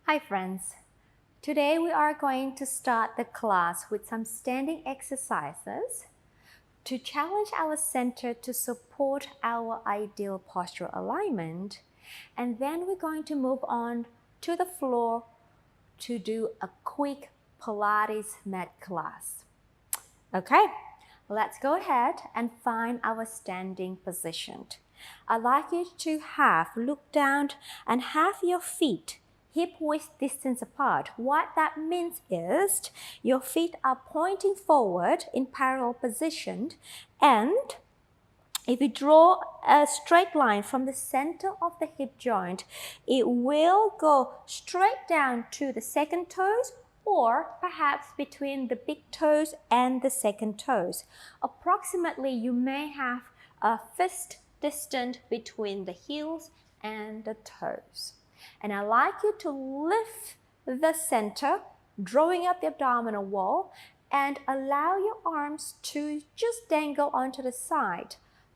Hi friends, today we are going to start the class with some standing exercises to challenge our center to support our ideal postural alignment, and then we're going to move on to the floor to do a quick Pilates mat class. Okay, let's go ahead and find our standing position. I'd like you to look down and have your feet hip-width distance apart. What that means is your feet are pointing forward in parallel position, and if you draw a straight line from the center of the hip joint, it will go straight down to the second toes or perhaps between the big toes and the second toes. Approximately, you may have a fist distance between the heels and the toes. And I'd like you to lift the center, drawing up the abdominal wall, and allow your arms to just dangle onto the side,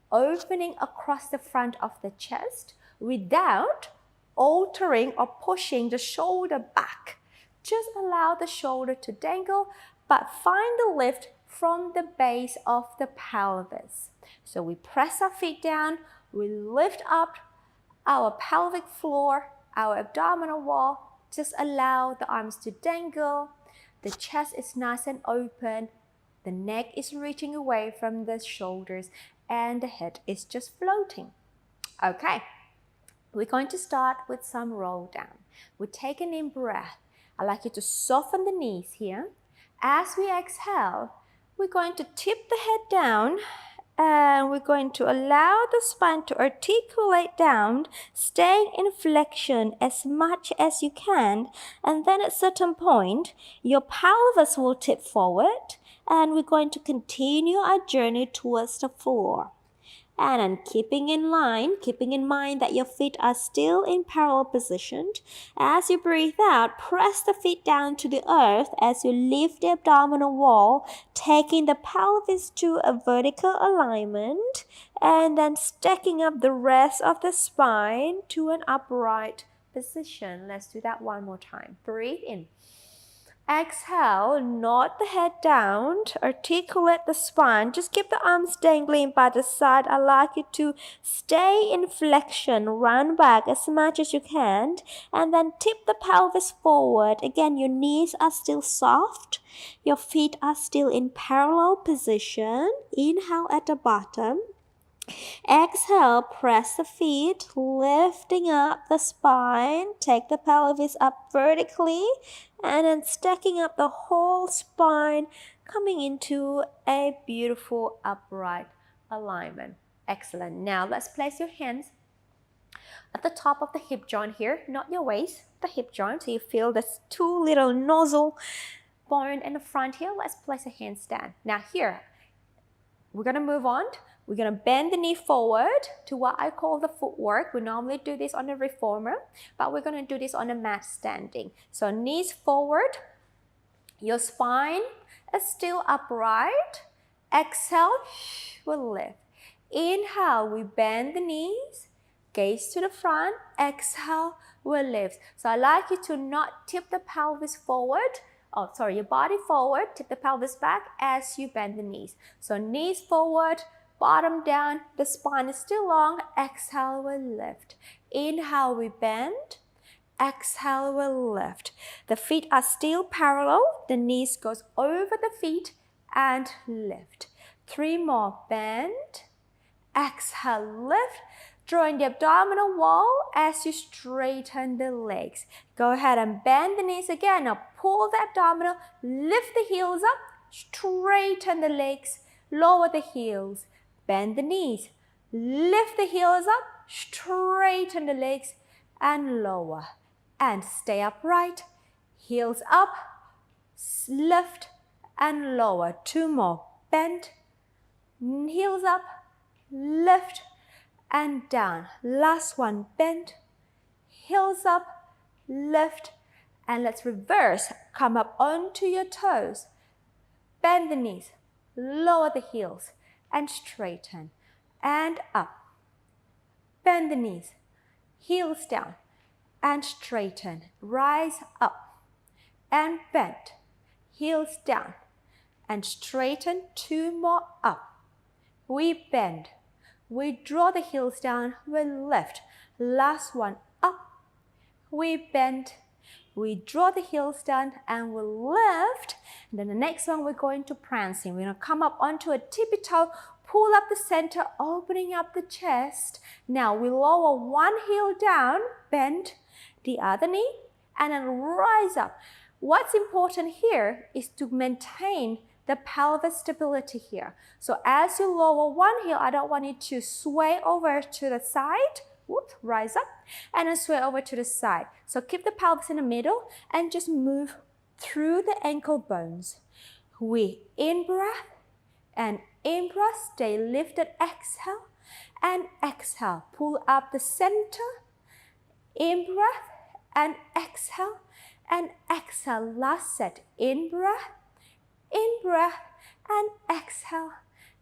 opening across the front of the chest without altering or pushing the shoulder back. Just allow the shoulder to dangle, but find the lift from the base of the pelvis. So we press our feet down, we lift up our pelvic floor, our abdominal wall. Just allow the arms to dangle. The chest is nice and open. The neck is reaching away from the shoulders and the head is just floating. Okay, we're going to start with some roll down. We take an in breath. I'd like you to soften the knees here. As we exhale, we're going to tip the head down and we're going to allow the spine to articulate down, staying in flexion as much as you can, and then at a certain point, your pelvis will tip forward, and we're going to continue our journey towards the floor. And then keeping in mind that your feet are still in parallel position. As you breathe out, press the feet down to the earth as you lift the abdominal wall, taking the pelvis to a vertical alignment, and then stacking up the rest of the spine to an upright position. Let's do that one more time. Breathe in. Exhale, nod the head down, articulate the spine. Just keep the arms dangling by the side. I'd like you to stay in flexion, run back as much as you can, and then tip the pelvis forward. Again, your knees are still soft. Your feet are still in parallel position. Inhale at the bottom. Exhale, press the feet, lifting up the spine. Take the pelvis up vertically and then stacking up the whole spine, coming into a beautiful upright alignment. Excellent. Now let's place your hands at the top of the hip joint here, not your waist, the hip joint. So you feel this two little nozzle bone in the front here. Let's place a handstand. Now here, we're going to move on. We're going to bend the knee forward to what I call the footwork. We normally do this on the reformer, but we're going to do this on the mat standing. So knees forward. Your spine is still upright. Exhale, we'll lift. Inhale, we bend the knees. Gaze to the front. Exhale, we'll lift. So I like you to not tip the pelvis forward. Your body forward, tip the pelvis back as you bend the knees. So knees forward, bottom down, the spine is still long. Exhale, we'll lift. Inhale, we bend. Exhale, we'll lift. The feet are still parallel. The knees goes over the feet and lift. 3 more, bend. Exhale, lift. Drawing the abdominal wall as you straighten the legs. Go ahead and bend the knees again. Now pull the abdominal, lift the heels up, straighten the legs, lower the heels, bend the knees, lift the heels up, straighten the legs, and lower. And stay upright, heels up, lift, and lower. 2 more, bend, heels up, lift, and down. Last one, bend, heels up, lift, and let's reverse. Come up onto your toes. Bend the knees, lower the heels, and straighten. And up. Bend the knees, heels down, and straighten. Rise up and bend. Heels down and straighten. 2 more up. We bend. We draw the heels down. We lift. Last one up. We bend. We draw the heels down and we lift. And then the next one we're going to prancing. We're going to come up onto a tippy toe, pull up the center, opening up the chest. Now we lower one heel down, bend the other knee, and then rise up. What's important here is to maintain the pelvis stability here. So as you lower one heel, I don't want you to sway over to the side. Whoops, rise up and then sway over to the side. So keep the pelvis in the middle and just move through the ankle bones. We in-breath and in-breath, stay lifted, exhale and exhale. Pull up the center, in-breath and exhale and exhale. Last set, in-breath and exhale.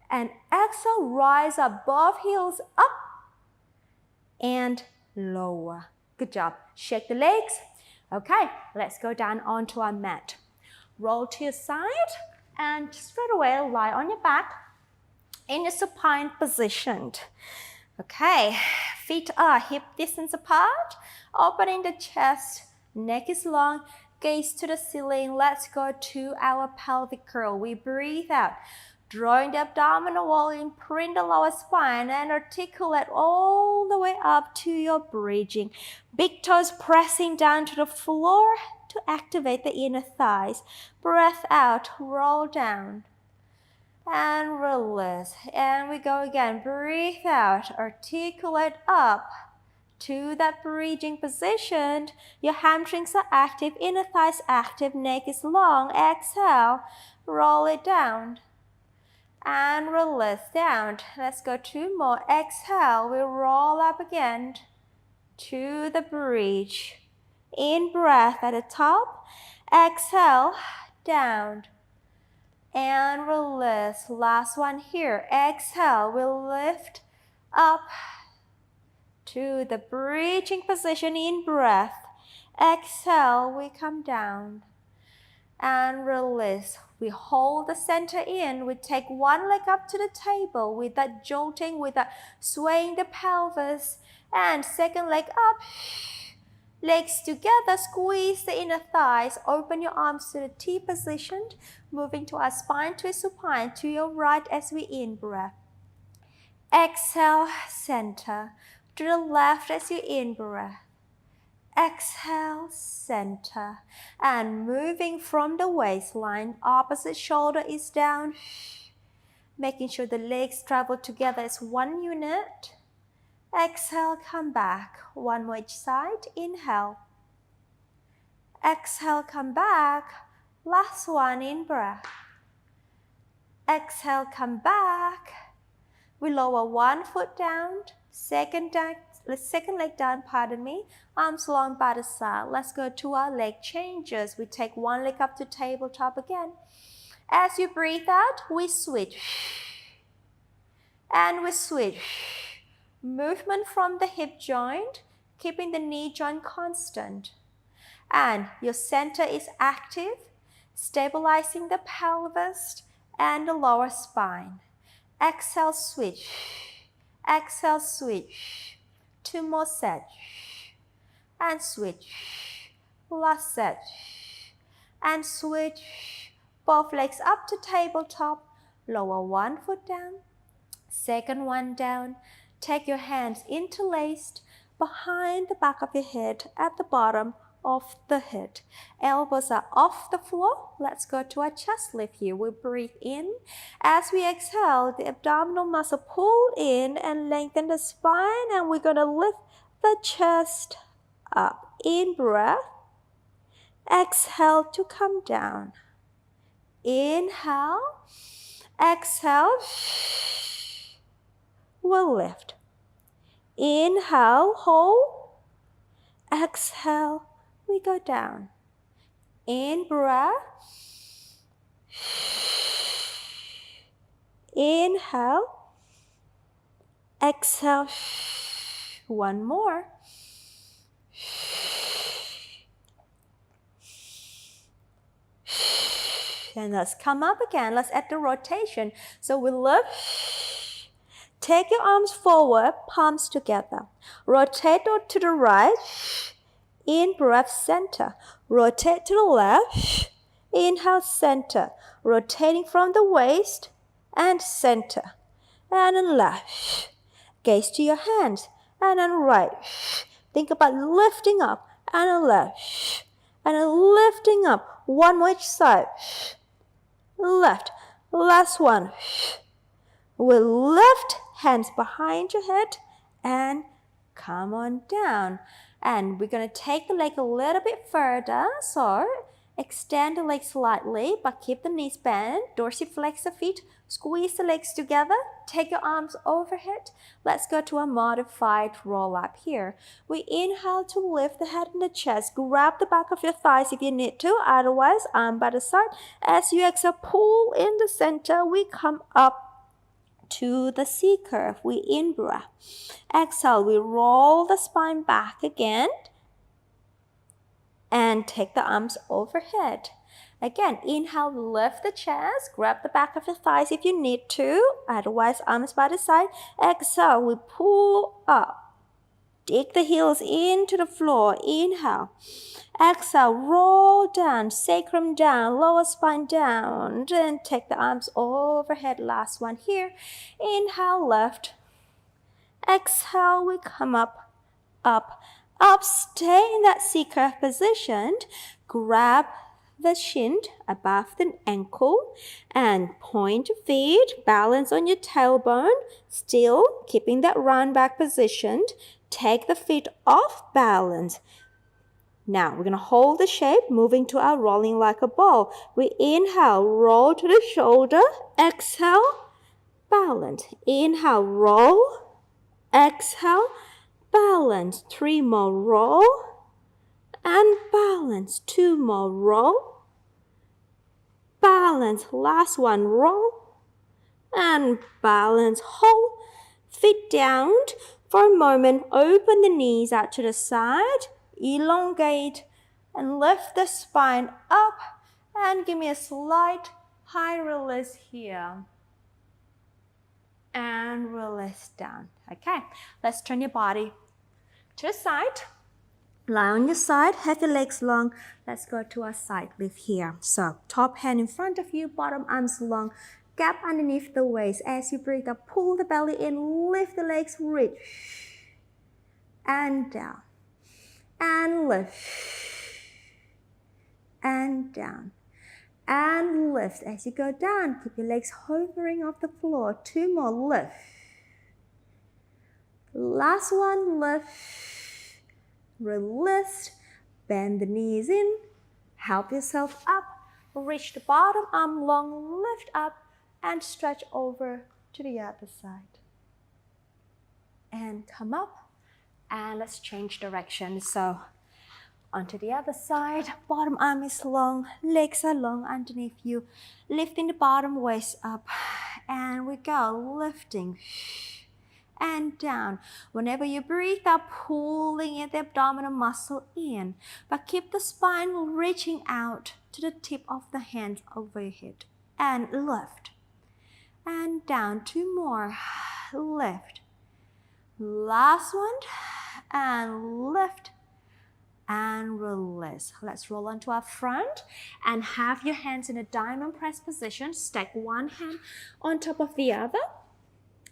And exhale, rise up, both heels up and lower. Good job. Shake the legs. Okay, let's go down onto our mat. Roll to your side and straight away lie on your back in a supine position. Okay, feet are hip distance apart, opening the chest, neck is long, gaze to the ceiling. Let's go to our pelvic curl. We breathe out, drawing the abdominal wall, imprint the lower spine and articulate all the way up to your bridging. Big toes pressing down to the floor to activate the inner thighs. Breath out, roll down and release. And we go again. Breathe out, articulate up to that bridging position. Your hamstrings are active, inner thighs active, neck is long. Exhale, roll it down and release down. Let's go 2 more. Exhale, we roll up again to the bridge. In breath at the top. Exhale, down and release. Last one here. Exhale, we lift up to the bridging position. In breath. Exhale, we come down and release. We hold the center in. We take one leg up to the table with that jolting, with that swaying the pelvis. And second leg up. Legs together, squeeze the inner thighs. Open your arms to the T position. Moving to our spine twist supine to your right as we in-breath. Exhale, center. To the left as you in-breath. Exhale, center. And moving from the waistline, opposite shoulder is down. Making sure the legs travel together as one unit. Exhale, come back. One more each side. Inhale. Exhale, come back. Last one, in breath. Exhale, come back. We lower one foot down. Second leg down, pardon me. Arms long by the side. Let's go to our leg changes. We take one leg up to tabletop again. As you breathe out, we switch. And we switch. Movement from the hip joint, keeping the knee joint constant. And your center is active, stabilizing the pelvis and the lower spine. Exhale, switch. Exhale, switch. 2 more sets. And switch. Last set. And switch. Both legs up to tabletop. Lower one foot down. Second one down. Take your hands interlaced behind the back of your head at the bottom of the head. Elbows are off the floor. Let's go to our chest lift here. We breathe in. As we exhale, the abdominal muscle pull in and lengthen the spine, and we're going to lift the chest up. In breath. Exhale to come down. Inhale. Exhale. We'll lift. Inhale, hold. Exhale, we go down. In breath. Inhale. Exhale. One more. And let's come up again. Let's add the rotation. So we lift. Take your arms forward, palms together. Rotate to the right. In breath, center. Rotate to the left. Inhale, center. Rotating from the waist and center. And then left. Gaze to your hands. And then right. Think about lifting up. And then left. And then lifting up. One more each side. Left. Last one. We'll lift, hands behind your head, and come on down. And we're going to take the leg a little bit further. So extend the legs slightly, but keep the knees bent. Dorsiflex the feet. Squeeze the legs together. Take your arms overhead. Let's go to a modified roll-up here. We inhale to lift the head and the chest. Grab the back of your thighs if you need to. Otherwise, arm by the side. As you exhale, pull in the center. We come up to the C curve. We in-breath. Exhale, we roll the spine back again. And take the arms overhead. Again, inhale, lift the chest. Grab the back of the thighs if you need to. Otherwise, arms by the side. Exhale, we pull up. Dig the heels into the floor. Inhale. Exhale, roll down, sacrum down, lower spine down. Then take the arms overhead. Last one here. Inhale, lift. Exhale, we come up, up, up. Stay in that C-curve position. Grab the shin above the ankle and point your feet. Balance on your tailbone. Still keeping that round back position. Take the feet off balance. Now, we're going to hold the shape, moving to our rolling like a ball. We inhale, roll to the shoulder. Exhale, balance. Inhale, roll. Exhale, balance. 3 more, roll. And balance. 2 more, roll. Balance. Last one, roll. And balance. Hold. Feet down. For a moment, open the knees out to the side. Elongate and lift the spine up and give me a slight high release here and release down. Okay, let's turn your body to the side. Lie on your side, have your legs long. Let's go to our side lift here. So top hand in front of you, bottom arms long, gap underneath the waist. As you breathe up, pull the belly in, lift the legs, reach and down. And lift, and down, and lift. As you go down, keep your legs hovering off the floor. 2 more, lift. Last one, lift, release, bend the knees in, help yourself up, reach the bottom arm long, lift up, and stretch over to the other side. And come up. And let's change direction. So onto the other side, bottom arm is long, legs are long underneath you, lifting the bottom waist up. And we go, lifting and down. Whenever you breathe out, pulling in the abdominal muscle in, but keep the spine reaching out to the tip of the hands over your head. And lift and down. 2 more, lift. Last one. And lift and release. Let's roll onto our front and have your hands in a diamond press position. Stack one hand on top of the other.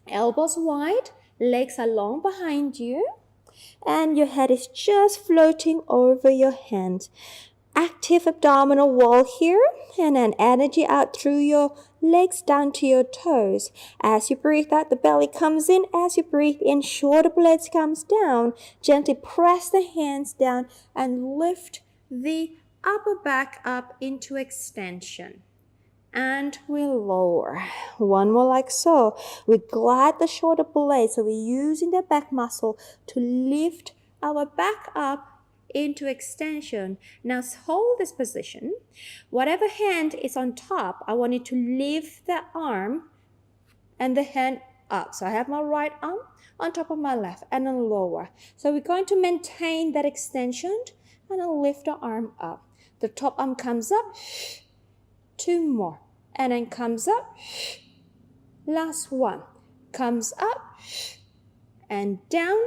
Elbows wide, legs are long behind you, and your head is just floating over your hands. Active abdominal wall here, and then energy out through your legs down to your toes. As you breathe out, the belly comes in. As you breathe in, shoulder blades comes down. Gently press the hands down and lift the upper back up into extension. And we lower. One more like so. We glide the shoulder blades, so we're using the back muscle to lift our back up into extension. Now hold this position. Whatever hand is on top, I want you to lift the arm and the hand up. So I have my right arm on top of my left and then lower. So we're going to maintain that extension and then lift the arm up. The top arm comes up, 2 more, and then comes up, last one, comes up and down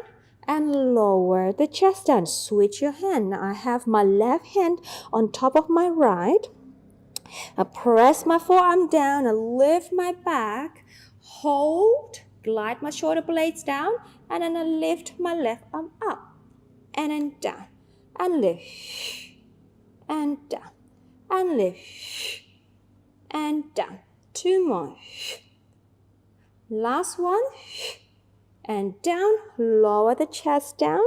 and lower the chest down. Switch your hand. Now I have my left hand on top of my right. I press my forearm down and lift my back, hold, glide my shoulder blades down, and then I lift my left arm up and then down and lift and down and lift and down. 2 more. Last one. And down, lower the chest down.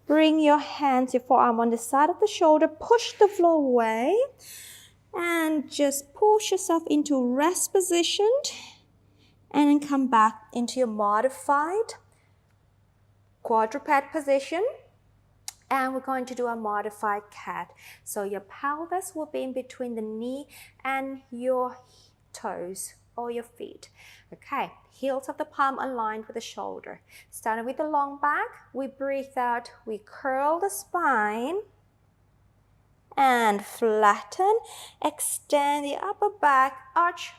Bring your hands, your forearm on the side of the shoulder. Push the floor away. And just push yourself into rest position. And then come back into your modified quadruped position. And we're going to do a modified cat. So your pelvis will be in between the knee and your toes or your feet. Okay, heels of the palm aligned with the shoulder. Starting with the long back, we breathe out, we curl the spine and flatten, extend the upper back, arch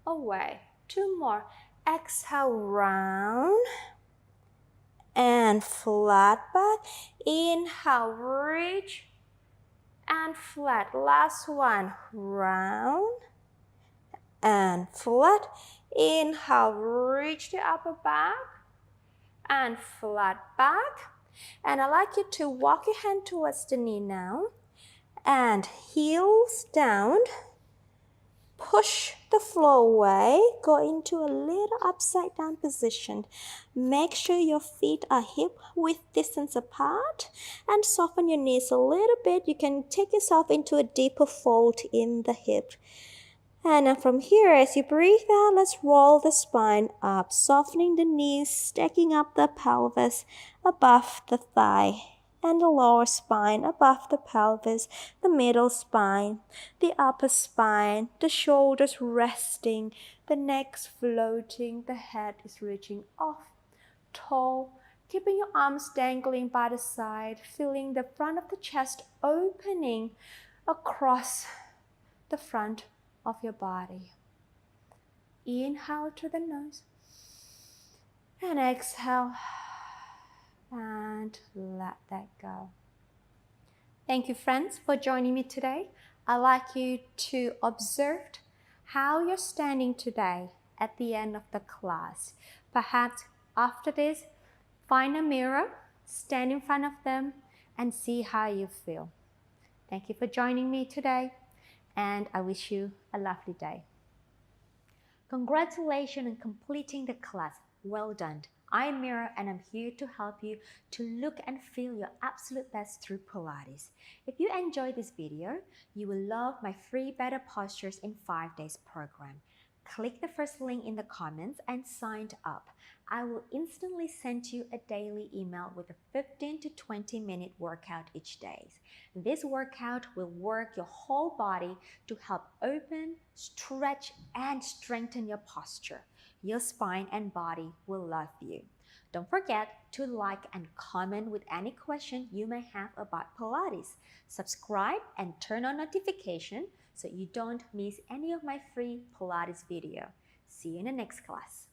away. 2 more. Exhale, round and flat back. Inhale, reach and flat. Last one, round and flat. Inhale, reach the upper back and flat back. And I'd like you to walk your hand towards the knee now and heels down. Push the floor away. Go into a little upside down position. Make sure your feet are hip width distance apart and soften your knees a little bit. You can take yourself into a deeper fold in the hip. And then from here, as you breathe out, let's roll the spine up, softening the knees, stacking up the pelvis above the thigh, and the lower spine above the pelvis, the middle spine, the upper spine, the shoulders resting, the neck's floating, the head is reaching off, tall, keeping your arms dangling by the side, feeling the front of the chest opening across the front of your body. Inhale through the nose and exhale and let that go. Thank you, friends, for joining me today. I'd like you to observe how you're standing today at the end of the class. Perhaps after this, find a mirror, stand in front of them, and see how you feel. Thank you for joining me today, and I wish you a lovely day. Congratulations on completing the class. Well done. I am Mira and I'm here to help you to look and feel your absolute best through Pilates. If you enjoyed this video, you will love my free Better Postures in 5 Days program. Click the first link in the comments and sign up. I will instantly send you a daily email with a 15 to 20 minute workout each day. This workout will work your whole body to help open, stretch, and strengthen your posture. Your spine and body will love you. Don't forget to like and comment with any question you may have about Pilates. Subscribe and turn on notification so you don't miss any of my free Pilates video. See you in the next class.